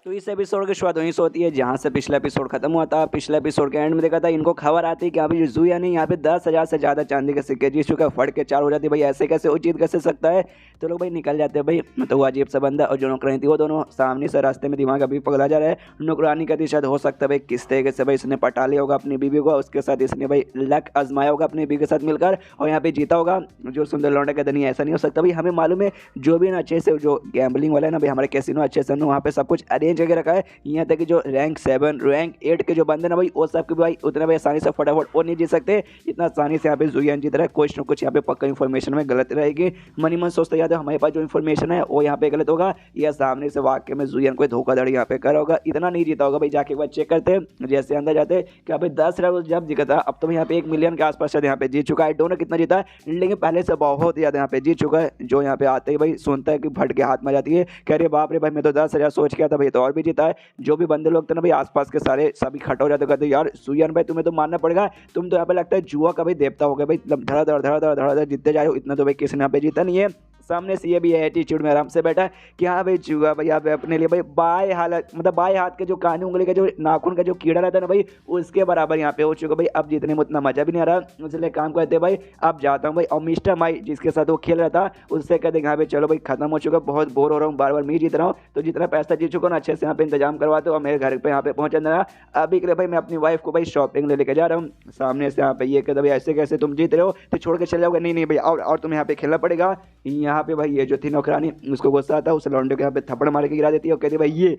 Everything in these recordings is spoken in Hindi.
तो इस एपिसोड की शुरुआत वहीं से होती है जहाँ से पिछला एपिसोड खत्म हुआ था। पिछले एपिसोड के एंड में देखा था इनको खबर आती है कि अभी जुया ने यहाँ पे 10,000 से ज़्यादा चांदी के सिक्के जीत चुका है। फट के 4 हो जाती है, भाई ऐसे कैसे वो जीत कैसे सकता है। तो लोग भाई निकल जाते हैं भाई, मतलब वो अजीब सा बंदा और जो नौकरानी थी वो दोनों सामने से रास्ते में दिमाग अभी पगला जा रहा है। नौकरानी का शायद हो सकता है भाई किस तरीके से भाई इसने पटा लिया होगा अपनी बीवी को, उसके साथ इसने भाई लक आजमाया होगा अपनी बीवी के साथ मिलकर और यहाँ पे जीता होगा। जो सुंदर लौंडा कहते नहीं ऐसा नहीं हो सकता भाई, हमें मालूम है जो भी ना अच्छे से जो गैम्बलिंग वाला है ना भाई हमारे कैसीनो अच्छे से वहाँ पे सब कुछ अरेंज करके रखा है। यहाँ तक कि जो रैंक 7 रैंक 8 के जो बंदे ना भाई वो सब के भाई उतने भाई आसानी से फटाफट वो नहीं जीत सकते इतना आसानी से। यहाँ पे जुयान जीत रहा है, कुछ ना कुछ यहाँ पे पक्का इन्फॉर्मेशन में गलत रहेगी। मनी मन सोचते याद है हमारे पास जो इन्फॉर्मेशन है वो यहाँ पे गलत होगा या सामने से वाकई में जुयान कोई धोखाधड़ी यहाँ पे करा होगा, इतना नहीं जीता होगा भाई। जाके एक बार चेक करते हैं जैसे अंदर जाते कि यहाँ पे 10 राउंड जब जीता था, अब तो यहाँ पे 1 मिलियन के आसपास शायद यहाँ पे जीत चुका है। दोनों कितना जीता है लेकिन पहले से बहुत ज्यादा यहाँ पे जीत चुका है। जो यहाँ पे आते ही भाई सुनता है कि फट के हाथ में जाती है, कह रहे बाप रे भाई मैं तो 10,000 सोच के आता भाई तो और भी जीता है। जो भी बंदे लोग थे ना भाई आसपास के सारे सभी खड़ा हो जाते, कहते यार सुयान भाई तुम्हें तो मानना पड़ेगा, तुम तो यहाँ पे लगता है जुआ का भाई देवता हो गए भाई, धड़ा जीतते जा रहे हो, इतना तो भाई किसी ने यहाँ पे जीता नहीं है। सामने से ये भी है एटीट्यूड में आराम से बैठा है कि हाँ भाई जुआ भाई यहाँ पे अपने लिए भाई बाएं हालत मतलब बाएं हाथ के जो कानी उंगली का जो नाखून का जो कीड़ा रहता है ना भाई उसके बराबर यहाँ पे हो चुका भाई। अब जीतने में उतना मजा भी नहीं आ रहा, इसलिए काम करते भाई अब जाता हूँ भाई। और मिस्टर माई जिसके साथ वो खेल रहा था उससे कहते यहाँ पे चलो भाई खत्म हो चुका, बहुत बोर हो रहा हूँ, बार बार मैं जीत रहा हूँ, तो जितना पैसा जीत चुका ना अच्छे से यहाँ पे इंतजाम करवाते हो और मेरे घर पे यहाँ पे पहुंचा देना। अभी के लिए भाई मैं अपनी वाइफ को भाई शॉपिंग ले लेके जा रहा हूँ। सामने से यहाँ पे ये कहते भाई ऐसे कैसे तुम जीत रहे हो तो छोड़ के चले जाओगे, नहीं नहीं भाई और तुम्हें यहाँ पे खेलना पड़ेगा। यहाँ पे भाई ये जो थी नौकरानी उसको गुस्सा आता है, उस लौंडे को यहाँ पे थप्पड़ मार के गिरा देती है और कहती है भाई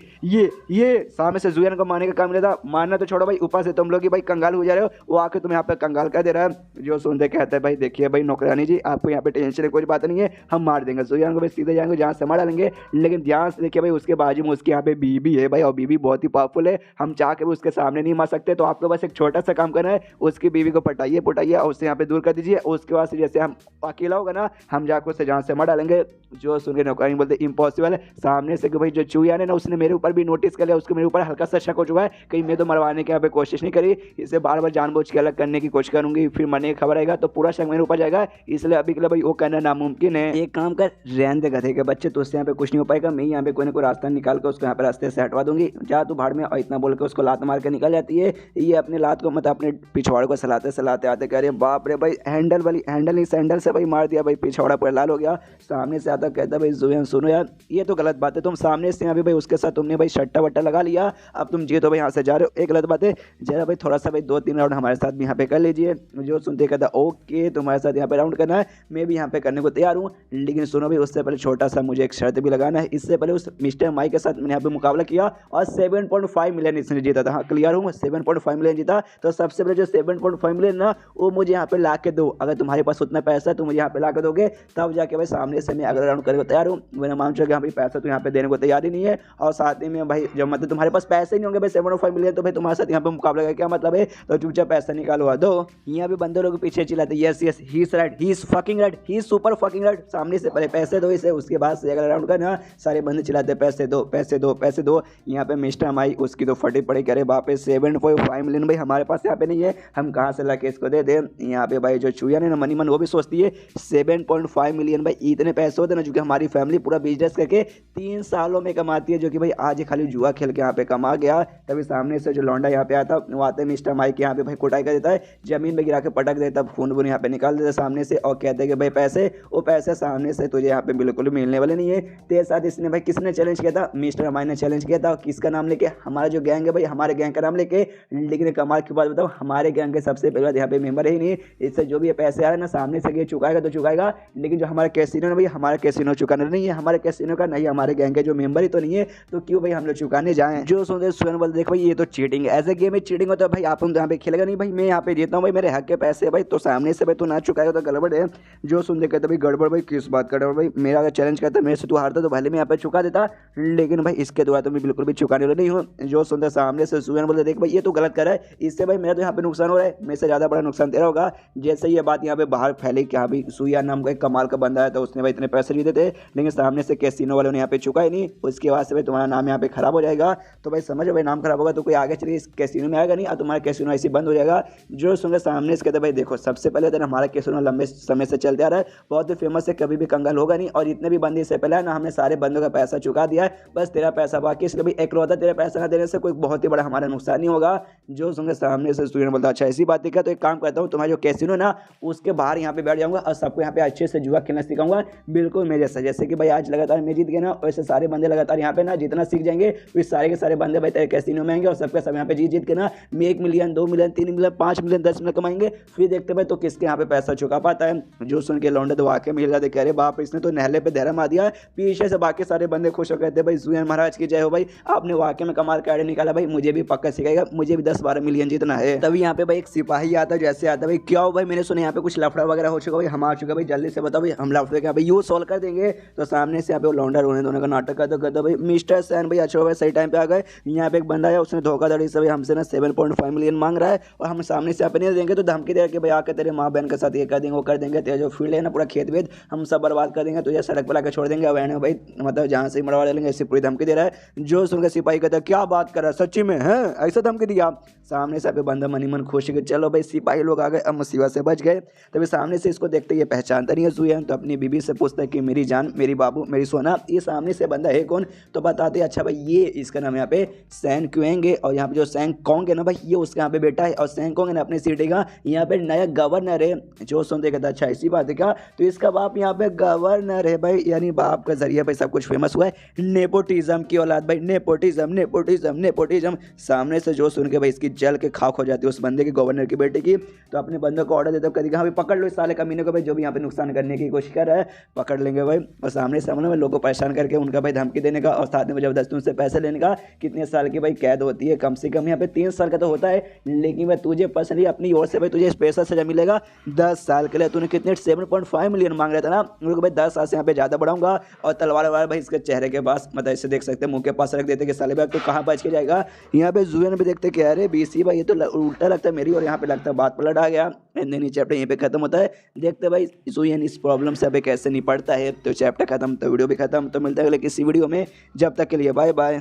ये सामने से जुयान को मारने का काम नहीं था, मारना तो छोड़ो भाई ऊपर से तुम लोग ही भाई कंगाल हो जा रहे हो, वो आके तुम्हें यहाँ पे कंगाल कर दे रहा है। जो सुनते कहते हैं भाई देखिए भाई नौकरानी जी आपको यहाँ पे टेंशन कोई बात नहीं है, हम मार देंगे जुयान को भाई, सीधे जाएंगे जहाँ से मार डालेंगे। लेकिन ध्यान से देखिए भाई उसके बाजू में उसके यहाँ पे बीबी है भाई और बीबी बहुत ही पावरफुल है, हम चाह के भी उसके सामने नहीं मार सकते। तो आपको बस एक छोटा सा काम करना है, उसकी बीवी को पटाइए पुटाइए और उससे यहाँ पे दूर कर दीजिए। उसके बाद से जैसे हम अकेला होगा ना हम जाकर उससे जहाँ से मार डालेंगे। जो सुन के नौकरानी बोलते इम्पॉसिबल है। सामने से कि भाई जो चूया ने ना उसने मेरे ऊपर भी नोटिस कर लिया, उसके मेरे ऊपर हल्का सा शक हो चुका है कहीं मैं तो मरवाने की यहाँ पे कोशिश नहीं करी, इसे बार बार जानबूझ के अलग करने की कोशिश करूंगी, फिर मरने की खबर आएगा तो पूरा शक मेरे ऊपर जाएगा, इसलिए अभी के लिए भाई वो करना नामुमकिन है। एक काम कर रहने दे गधे के बच्चे, तो उससे यहाँ पे कुछ नहीं हो पाएगा, मैं यहाँ पे कोई ना कोई रास्ता निकाल कर उसको यहाँ पे रास्ते से हटवा दूंगी, जा तू भाड़ में। और इतना बोल के उसको लात मार के निकल जाती है। ये अपने लात को मतलब अपने पिछवाड़े को सलाते सलाते आते कह रहे बाप रे भाई हैंडल वाली हैंडल नहीं सैंडल से भाई मार दिया भाई, पिछवाड़ा पूरा लाल हो गया। सामने से आता कहता भाई जुयान सुनो यार ये तो गलत बात है, तुम सामने से अभी भाई उसके साथ तुमने भाई सट्टा वट्टा लगा लिया, अब तुम जीतो भाई यहाँ से जा रहे हो, एक गलत बात है, जरा भाई थोड़ा सा भाई 2-3 राउंड हमारे साथ भी यहाँ पे कर लीजिए। जो सुनते कहता ओके तुम्हारे साथ यहाँ पे राउंड करना है, मैं भी यहाँ पे करने को तैयार हूँ, लेकिन सुनो भाई उससे पहले छोटा सा मुझे एक शर्त भी लगाना है। इससे पहले उस मिस्टर माई के साथ मैंने यहाँ पे मुकाबला किया और 7.5 मिलियन इसने जीता था। हाँ क्लियर हूँ 7.5 मिलियन जीता, तो सबसे पहले जो 7.5 मिलियन ना वो मुझे यहाँ पे ला के दो, अगर तुम्हारे पास उतना पैसा है तो मुझे यहाँ पे ला के दोगे तब जाके भाई सामने से मैं अगला राउंड करने को तैयार हूँ। मैंने मान चुका भाई पैसा तो यहाँ पे देने को तैयार ही नहीं है, और साथ ही में भाई जब मतलब तुम्हारे पास पैसे ही नहीं होंगे भाई 7.5 मिलियन तो भाई तुम्हारे साथ यहाँ पे मुकाबला का क्या मतलब है, तो चुपचाप पैसा निकालवा दो। यहाँ पे बंदे लोग पीछे चिल्लाते yes yes he is right, he is fucking right, he is super fucking right. सामने से पहले पैसे दो इसे, उसके बाद से अगला राउंड करना। सारे बंदे चिल्लाते पैसे दो पैसे दो पैसे दो। यहाँ पे मिस्टर माई उसकी तो फटी पड़ी करे बाप रे 7.5 मिलियन भाई हमारे पास यहाँ पे नहीं है, हम कहाँ से लाके इसको दे दे। यहाँ पे भाई जो चूया ने ना मनी मन वो भी सोचती है 7.5 मिलियन भाई इतने पैसे होते ना जो कि हमारी फैमिली पूरा बिजनेस करके 3 सालों में कमाती है, जो कि भाई आज खाली जुआ खेल के यहाँ पे कमा गया। तभी सामने से जो लौंडा यहाँ पे आता वो आते मिस्टर माइक यहाँ पे भाई कुटाई कर देता है, जमीन पे गिरा के पटक देता, खून वून यहाँ पे निकाल देता सामने से और कहते हैं कि भाई पैसे वो पैसे सामने से तुझे यहाँ पे बिल्कुल मिलने वाले नहीं है। तेरे साथ इसने भाई किसने चैलेंज किया था, मिस्टर माइक ने चैलेंज किया था, किसका नाम लेके, हमारा जो गैंग है भाई हमारे गैंग का नाम लेके। लेकिन कमाल की बात बताओ हमारे गैंग के सबसे पहले यहाँ पे मेंबर ही नहीं, इससे जो भी ये पैसे आ रहे हैं ना सामने से ये चुकाएगा तो चुकाएगा, लेकिन जो हमारा कैसीनो है भाई हमारा कैसीनो चुकाना नहीं है, हमारे कैसीनो का नहीं, हमारे गैंग के जो मेंबर ही तो नहीं है, तो क्यों भाई हम लोग चुकाने जाएं। जो सुनते सुन बोल देख भाई ये तो चीटिंग है, ऐसे गेम में चीटिंग होता है भाई, आप यहाँ पे खेलेगा नहीं भाई, मैं यहाँ पे जीता हूँ भाई, मेरे हक के पैसे भाई, तो सामने से भाई तू ना चुकाएगा तो गड़बड़ है। जो सुनते कहते भाई गड़बड़ भाई किस बात का गड़बड़ भाई, मेरा अगर चैलेंज करता मेरे से तू हारता तो भले मैं यहाँ पे चुका देता, लेकिन भाई इसके द्वारा तो मैं बिल्कुल भी चुकाने वाला नहीं हूँ। जो सुनते सामने से सुन बोलते देख भाई ये तो गलत कर रहा है, इससे भाई मेरा तो यहाँ पे नुकसान हो रहा है, मेरे से ज़्यादा बड़ा नुकसान तेरा होगा। जैसे ये बात यहाँ पे बाहर फैली कि हाँ भाई सुया नाम का एक कमाल का बंदा है तो उसने भाई इतने पैसे भी देते, लेकिन सामने से कैसीनो वालों ने यहाँ पे चुका ही नहीं। उसके बाद से भाई तुम्हारा नाम यहाँ पे खराब हो जाएगा। तो भाई समझो भाई, नाम खराब होगा तो कोई आगे चलिए इस कैसीनो में आएगा नहीं और तुम्हारा कैसीनो ऐसे बंद हो जाएगा। जो सुनकर सामने से कहते भाई देखो, सबसे पहले तो हमारा कैसीनो लंबे समय से चलते आ रहा है, बहुत ही फेमस है, कभी भी कंगाल होगा नहीं, और जितने भी बंदे इससे पहले है ना, हमने सारे बंदों का पैसा चुका दिया है, बस तेरा पैसा बाकी। इसलिए भाई इकलौता तेरा पैसा ना देने से कोई बहुत ही बड़ा हमारा नुकसान नहीं होगा। जो सुनकर सामने से स्टूडेंट बोलता अच्छा ऐसी बात है क्या, तो एक काम करता हूँ, तुम्हारा जो कैसीनो ना उसके बाहर यहाँ पे बैठ जाऊंगा और सबको यहाँ पे अच्छे से जुआ खेलना सिखाऊंगा, बिल्कुल मेरे जैसा। जैसे कि भाई आज लगातार मैं जीत गया ना, वैसे सारे बंदे लगातार यहाँ पे ना जितना सीख जाएंगे, फिर सारे के सारे बंदे भाई तेरे कैसीनो में आएंगे और सबके सब यहाँ पे जीत के ना 1 million 2 million 3 million 5 million 10 million कमाएंगे। फिर देखते भाई तो किसके यहाँ पे पैसा चुका पाता है। जो सुन के लौंडे तो वाकई मिल जाते, कह रहे बाप इसने तो नहले पे धैर्य मार दिया। पीछे से बाकी सारे बंदे खुश हो कहते भाई सुयन महाराज की जय हो, भाई आपने वाकई में कमाल का आइडिया निकाला, भाई मुझे भी पक्का सिखाएगा, मुझे भी 10-12 मिलियन जीतना है। तभी यहाँ पे भाई एक सिपाही आता है, जैसे आता है भाई क्या हो भाई, मैंने सुना यहाँ पे कुछ लफड़ा वगैरह हो चुका, भाई हम आ चुका, भाई जल्दी से बताओ भाई हम लफड़े का भाई यूँ सॉल्व कर देंगे। तो सामने से यहाँ पे लौंडा रोने धोने का नाटक करता भाई मिस्टर सैन भाई अच्छा भाई सही टाइम पे आ गए। यहाँ पे एक बंदा है, उसने धोखाधड़ी से भाई हमसे ना 7.5 मिलियन मांग रहा है और हम सामने से यहाँ पे नहीं देंगे, तो धमकी दे कि भाई आकर तेरे माँ बहन के साथ ये कर देंगे वो कर देंगे, तेरा जो फील्ड है ना पूरा खेत वेत हम सब बर्बाद कर देंगे, तुझे सड़क पर लाकर छोड़ देंगे। वह भाई मतलब जहाँ से मरवा लेंगे, ऐसी पूरी धमकी दे रहा है। जो सुनकर सिपाही कहता है क्या बात कर रहा है, सच्ची में है ऐसा धमकी दिया। सामने से पे बंदा मनी मन खुश है कि चलो भाई सिपाही लोग आ गए, अब मुसीबत से बच गए। तभी सामने से इसको देखते ये पहचानता नहीं है सुयन, तो अपनी बीबी से पूछता है कि मेरी जान, मेरी बाबू, मेरी सोना, ये सामने से बंदा है कौन। तो बताते अच्छा भाई ये इसका नाम यहाँ पे सैन क्वेंग है, और यहाँ पे जो सैन कॉन्ग है ना भाई ये उसके यहाँ पे बेटा है, और सैन कॉन्ग है ना अपनी सिटी का यहाँ पे नया गवर्नर है। जो सुनते कहता अच्छा ऐसी बात है क्या, तो इसका बाप यहाँ पे गवर्नर है भाई, यानी बाप का जरिए भाई सब कुछ फेमस हुआ है। नेपोटिज्म की औलाद भाई, नेपोटिज्म नेपोटिज्म नेपोटिज्म। सामने से जो सुन के भाई इसकी जल के खाक हो जाती है उस बंदे के, गवर्नर की बेटे की। तो अपने बंदे को ऑर्डर देता है, कभी हाँ भाई पकड़ लो इस साले कमीने को भाई, जो भी यहाँ पे नुकसान करने की कोशिश कर रहा है पकड़ लेंगे भाई। और सामने सामने में लोगों को परेशान करके उनका भाई धमकी देने का, और साथ में जबरदस्ती उनसे पैसे लेने का। कितने साल की भाई कैद होती है, कम से कम यहाँ पे 3 साल का तो होता है, लेकिन भाई तुझे पर्सनली अपनी ओर से भाई तुझे स्पेशल सजा मिलेगा 10 साल के लिए। तूने कितने 7.5 मिलियन मांग रहा था ना, उनको भाई 10 साल से यहाँ पे ज़्यादा बढ़ाऊंगा। और तलवार वार भाई इसके चेहरे के पास मतलब इसे देख सकते हैं, मुंह के पास रख देते कि साले भाई तो कहाँ बच के जाएगा। यहाँ पे जुएन भी देखते कि अरे बीसी भाई ये तो उल्टा लगता है मेरी, और यहाँ पे लगता है बात पलट आ गया। एंड चैप्टर यहीं पे खत्म होता है। देखते भाई जुएन इस प्रॉब्लम से अभी कैसे निपटता है। तो चैप्टर खत्म तो वीडियो भी खत्म। तो मिलता है अगले किसी वीडियो में, जब तक के लिए बाय बाय।